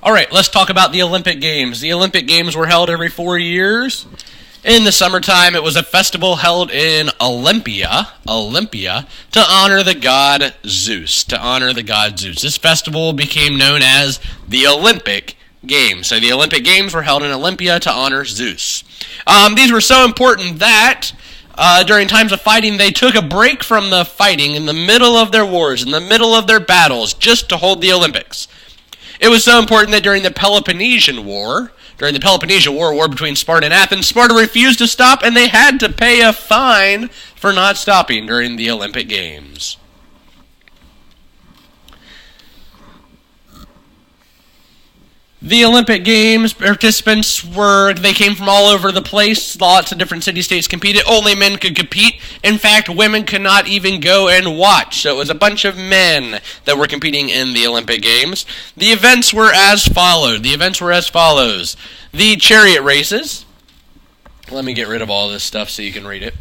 All right, let's talk about the Olympic Games. The Olympic Games were held every 4 years. In the summertime, it was a festival held in Olympia, to honor the god Zeus. This festival became known as the Olympic Games. So the Olympic Games were held in Olympia to honor Zeus. These were so important that during times of fighting, they took a break from the fighting in the middle of their wars, in the middle of their battles, just to hold the Olympics. It was so important that during the Peloponnesian War, war between Sparta and Athens, Sparta refused to stop, and they had to pay a fine for not stopping during the Olympic Games. The Olympic Games participants they came from all over the place. Lots of different city-states competed. Only men could compete. In fact, women could not even go and watch. So it was a bunch of men that were competing in the Olympic Games. The events were as follows. The chariot races. Let me get rid of all this stuff so you can read it.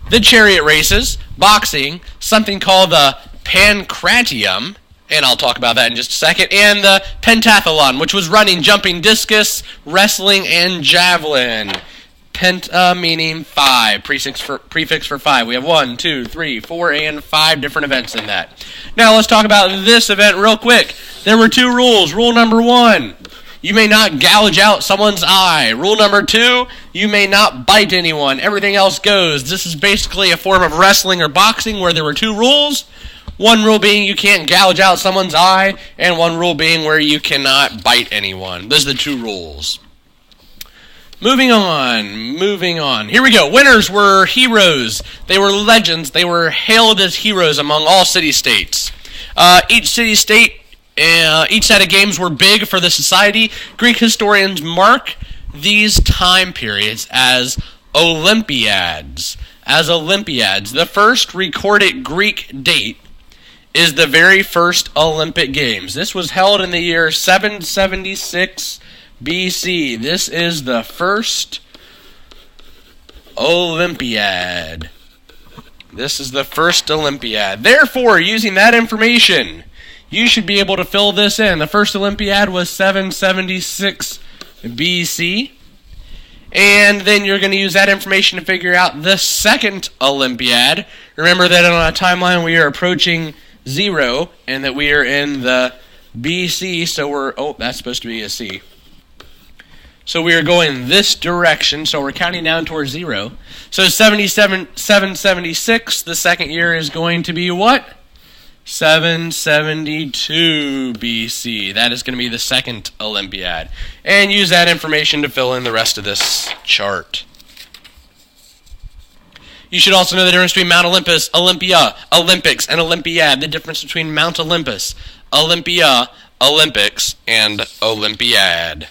The chariot races, boxing, something called the pancratium, and I'll talk about that in just a second, and the pentathlon, which was running, jumping, discus, wrestling, and javelin. Penta meaning 5, prefix for 5. We have 1, 2, 3, 4, and 5 different events in that. Now let's talk about this event real quick. There were 2 rules. Rule number 1, you may not gouge out someone's eye. Rule number 2, you may not bite anyone. Everything else goes. This is basically a form of wrestling or boxing where there were 2 rules. One rule being you can't gouge out someone's eye, and one rule being where you cannot bite anyone. Those are the 2 rules. Moving on. Here we go. Winners were heroes. They were legends. They were hailed as heroes among all city-states. Each city-state, each set of games were big for the society. Greek historians mark these time periods as Olympiads. The first recorded Greek date is the very first Olympic Games. This was held in the year 776 BC. This is the first Olympiad. Therefore, using that information, you should be able to fill this in. The first Olympiad was 776 BC. And then you're going to use that information to figure out the second Olympiad. Remember that on a timeline we are approaching 0, and that we are in the BC, so that's supposed to be a C. So we are going this direction, so we're counting down towards 0. So 776, the second year is going to be what? 772 BC. That is going to be the second Olympiad. And use that information to fill in the rest of this chart. You should also know the difference between Mount Olympus, Olympia, Olympics, and Olympiad. The difference between Mount Olympus, Olympia, Olympics, and Olympiad.